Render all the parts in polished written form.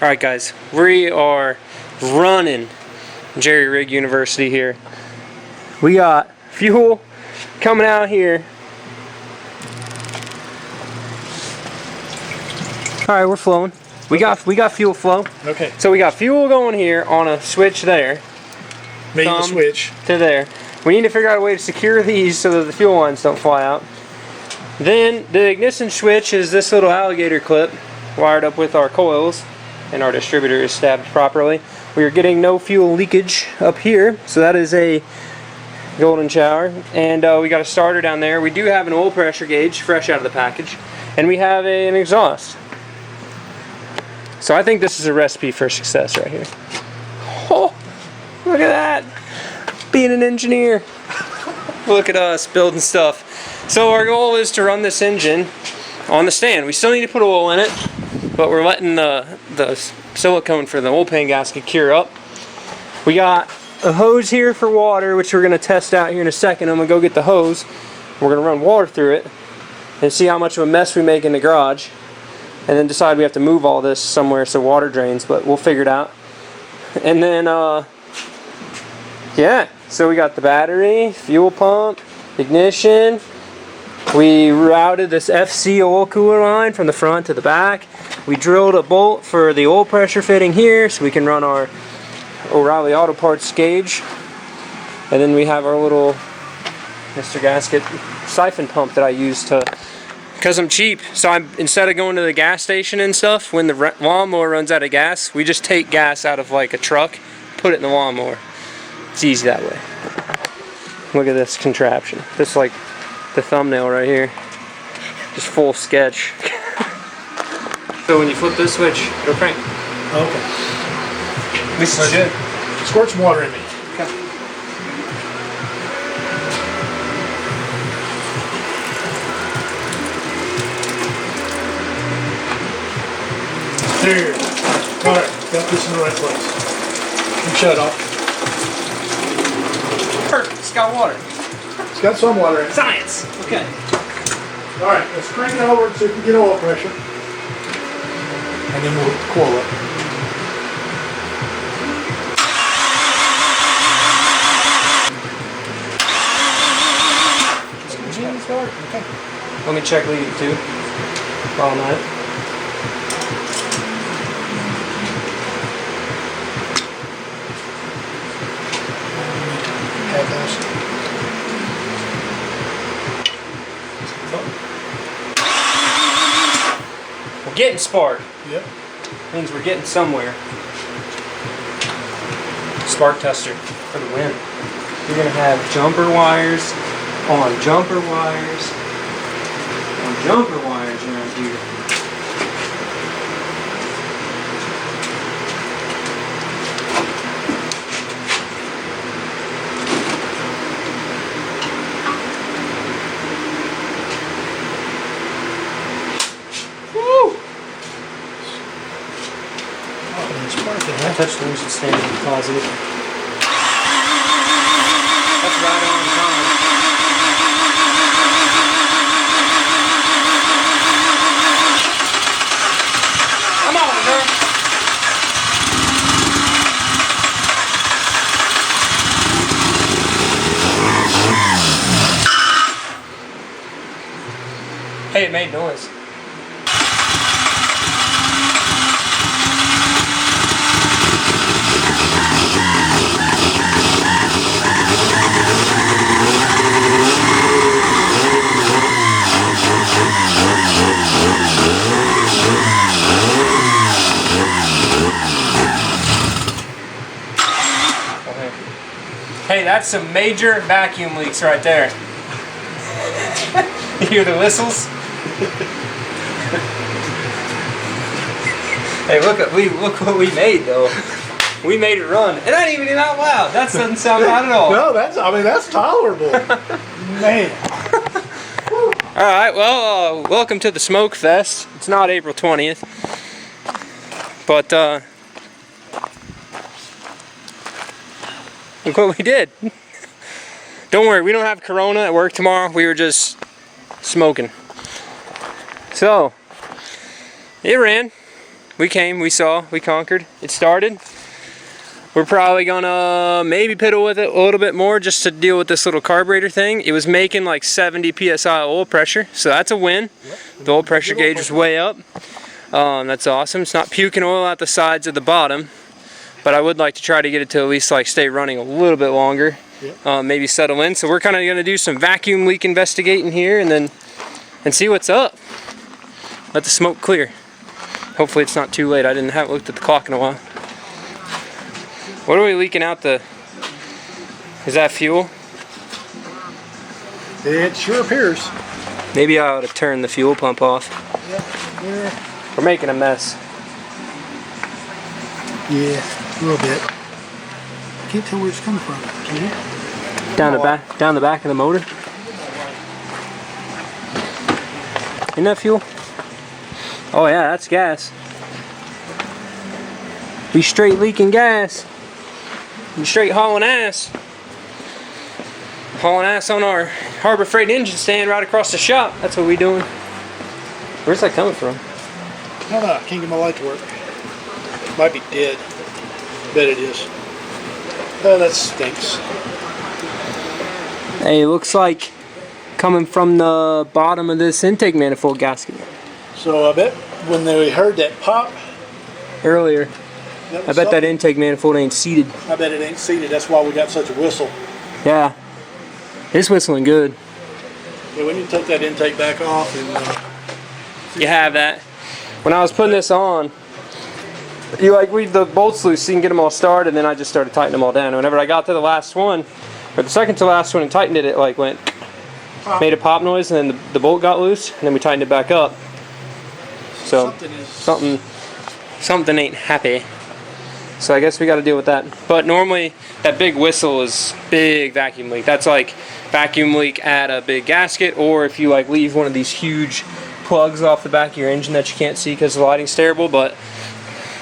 Alright guys, we are running Jerry Rig University here. We got fuel coming out here. Alright, we're flowing. We got fuel flow. Okay. So we got fuel going here on a switch there. Made the switch. To there. We need to figure out a way to secure these so that the fuel lines don't fly out. Then the ignition switch is this little alligator clip wired up with our coils, and our distributor is stabbed properly. We are getting no fuel leakage up here, so that is a golden shower. And we got a starter down there. We do have an oil pressure gauge fresh out of the package, and we have an exhaust. So I think this is a recipe for success right here. Oh, look at that! Being an engineer. Look at us building stuff. So our goal is to run this engine on the stand. We still need to put oil in it, but we're letting the silicone for the oil pan gasket cure up. We got a hose here for water, which we're going to test out here in a second. I'm going to go get the hose. We're going to run water through it and see how much of a mess we make in the garage, and then decide we have to move all this somewhere so water drains, but we'll figure it out. And then yeah, so we got the battery, fuel pump, ignition. We routed this FC oil cooler line from the front to the back. We drilled a bolt for the oil pressure fitting here so we can run our O'Reilly Auto Parts gauge. And then we have our little Mr. Gasket siphon pump that I use to, because I'm cheap. So instead of going to the gas station and stuff, when the lawnmower runs out of gas, we just take gas out of like a truck, put it in the lawnmower. It's easy that way. Look at this contraption. This is like the thumbnail right here. Just full sketch. So when you flip this switch, it'll crank. Okay. This is good. Squirt some water in me. Okay. There. Alright, got this in the right place. And shut off. Perfect. It's got water. It's got some water in it. Science. Okay. Alright, let's crank it over so we can get oil pressure. And then we'll coil it. Okay. Let me check lead 2 while I'm at it. We're getting spark. Yep. Means we're getting somewhere. Spark tester for the win. You're gonna have jumper wires on jumper wires on jumper wires around here. Woo! I touched the loose stand in the closet. That's right on time. Come on, girl. Hey, it made noise. Hey, that's some major vacuum leaks right there. You hear the whistles? Hey, look what we made though. We made it run, and that ain't even out loud. That doesn't sound bad at all. No, that's tolerable. Man. All right, well, welcome to the Smoke Fest. It's not April 20th, but look what we did. Don't worry, we don't have Corona at work tomorrow. We were just smoking. So, it ran. We came, we saw, we conquered. It started. We're probably gonna maybe piddle with it a little bit more just to deal with this little carburetor thing. It was making like 70 psi oil pressure, so that's a win. Yep. The oil pressure gauge is way up. That's awesome. It's not puking oil out the sides of the bottom, but I would like to try to get it to at least like stay running a little bit longer. Yep. Maybe settle in. So we're kind of gonna do some vacuum leak investigating here and see what's up. Let the smoke clear. Hopefully it's not too late. I haven't looked at the clock in a while. What are we leaking out the... Is that fuel? It sure appears. Maybe I ought to turn the fuel pump off. Yep. We're making a mess. Yeah, a little bit. I can't tell where it's coming from. Can you? Down the back of the motor. Isn't that fuel? Oh yeah, that's gas. We straight leaking gas. We straight hauling ass. Hauling ass on our Harbor Freight engine stand right across the shop. That's what we doing. Where's that coming from? I don't know. I can't get my light to work. Might be dead. Bet it is. Oh, that stinks. Hey, it looks like coming from the bottom of this intake manifold gasket. So I bet when they heard that pop Earlier. I bet that intake manifold ain't seated. I bet it ain't seated. That's why we got such a whistle. Yeah. It's whistling good. Yeah, we need to take that intake back off and You have that. When I was putting this on, the bolts loose so you can get them all started, and then I just started tightening them all down. And whenever I got to the last one, or the second to last one and tightened it, it like went, made a pop noise, and then the bolt got loose, and then we tightened it back up. So something ain't happy. So I guess we got to deal with that. But normally that big whistle is big vacuum leak. That's like vacuum leak at a big gasket, or if you like leave one of these huge plugs off the back of your engine that you can't see because the lighting's terrible, but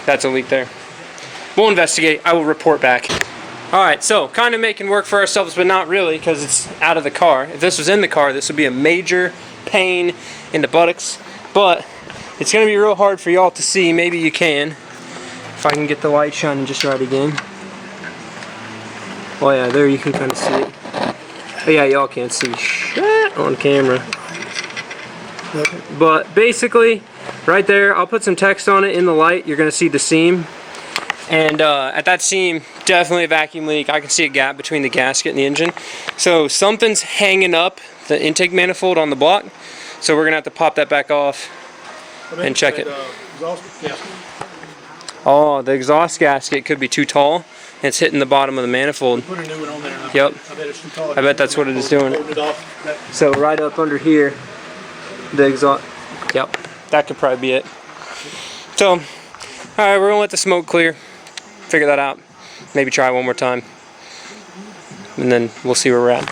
that's a leak there. We'll investigate. I will report back. Alright, so kind of making work for ourselves, but not really because it's out of the car. If this was in the car, this would be a major pain in the buttocks. But it's going to be real hard for y'all to see. Maybe you can. If I can get the light shining just right again. Oh yeah, there you can kind of see it. Oh yeah, y'all can't see shit on camera. But basically, right there, I'll put some text on it in the light. You're going to see the seam. And at that seam, definitely a vacuum leak. I can see a gap between the gasket and the engine. So something's hanging up the intake manifold on the block. So we're going to have to pop that back off and check it. Oh, the exhaust gasket could be too tall. It's hitting the bottom of the manifold. put a new one on there. Yep. I bet it's too tall. I bet that's what it is doing. Hold it off. So right up under here, the exhaust. Yep, that could probably be it. So, all right, we're gonna let the smoke clear. Figure that out. Maybe try one more time, and then we'll see where we're at.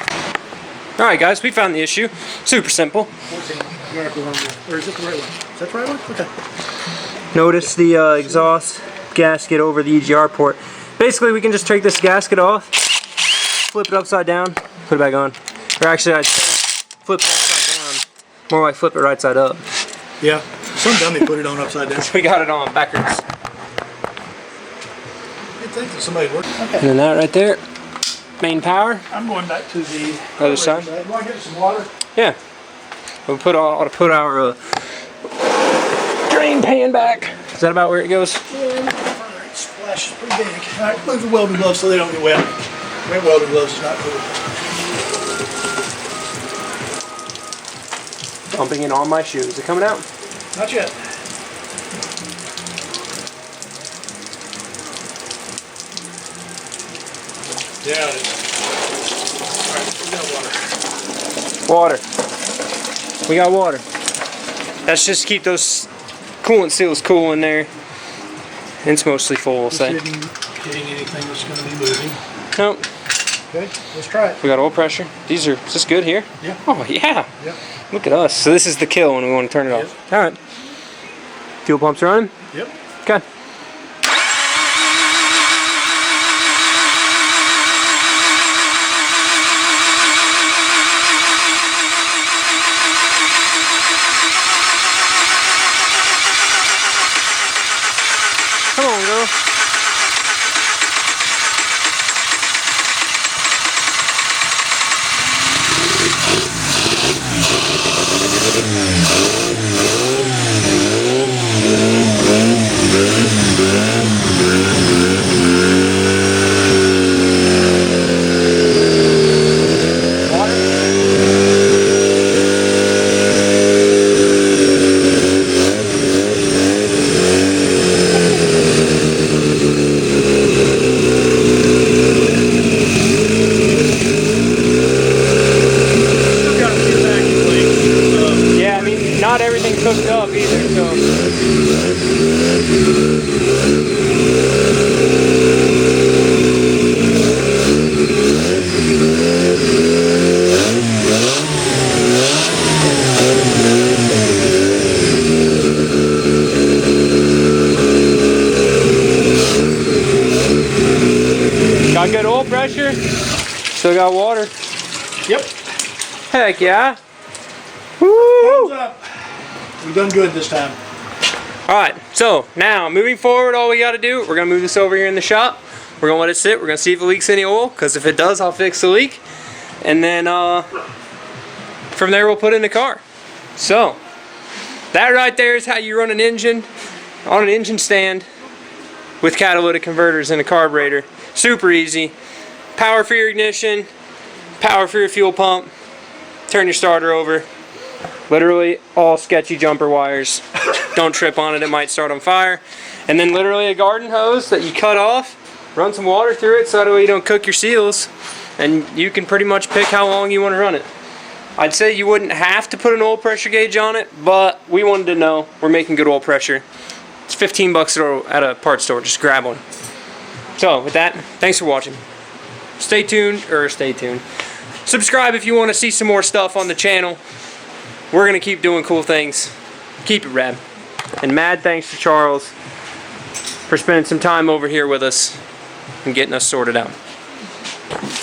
All right, guys, we found the issue. Super simple. Or is it the right one? Is that the right one? Okay. Notice the exhaust gasket over the EGR port. Basically, we can just take this gasket off, flip it upside down, put it back on. Or actually, I'd flip it upside down. More like flip it right side up. Yeah. Some dummy put it on upside down. We got it on backwards. You'd think that somebody worked. Okay. And then that right there, main power. I'm going back to the Other side. Do I get some water? Yeah. We'll put our drain pan back. Is that about where it goes? Yeah, splash is pretty big. All right, move the welding gloves so they don't get wet. Wearing welding gloves is not cool. Pumping in all my shoes. Is it coming out? Not yet. Yeah, it is. All right, we got water. Water. We got water. Let's just keep those coolant seals cool in there. It's mostly full, we'll say. Hitting anything that's going to be moving. Nope. Okay, let's try it. We got oil pressure. Is this good here? Yeah. Oh, yeah. Yep. Look at us. So this is the kill when we want to turn it off. All right. Fuel pump's running? Yep. Okay. Come on, girl. Not everything cooked up either, so. Got good oil pressure, still got water. Yep. Heck yeah. Woo! Thumbs up. We've done good this time. Alright, so now moving forward, all we got to do, we're going to move this over here in the shop. We're going to let it sit. We're going to see if it leaks any oil, because if it does, I'll fix the leak. And then from there, we'll put it in the car. So, that right there is how you run an engine on an engine stand with catalytic converters and a carburetor. Super easy. Power for your ignition, power for your fuel pump, turn your starter over. Literally all sketchy jumper wires. Don't trip on it, it might start on fire. And then literally a garden hose that you cut off, run some water through it so that way you don't cook your seals, and you can pretty much pick how long you want to run it. I'd say you wouldn't have to put an oil pressure gauge on it, but we wanted to know we're making good oil pressure. It's 15 bucks at a parts store, just grab one. So with that, thanks for watching. Stay tuned. Subscribe if you want to see some more stuff on the channel. We're going to keep doing cool things. Keep it rad. And mad thanks to Charles for spending some time over here with us and getting us sorted out.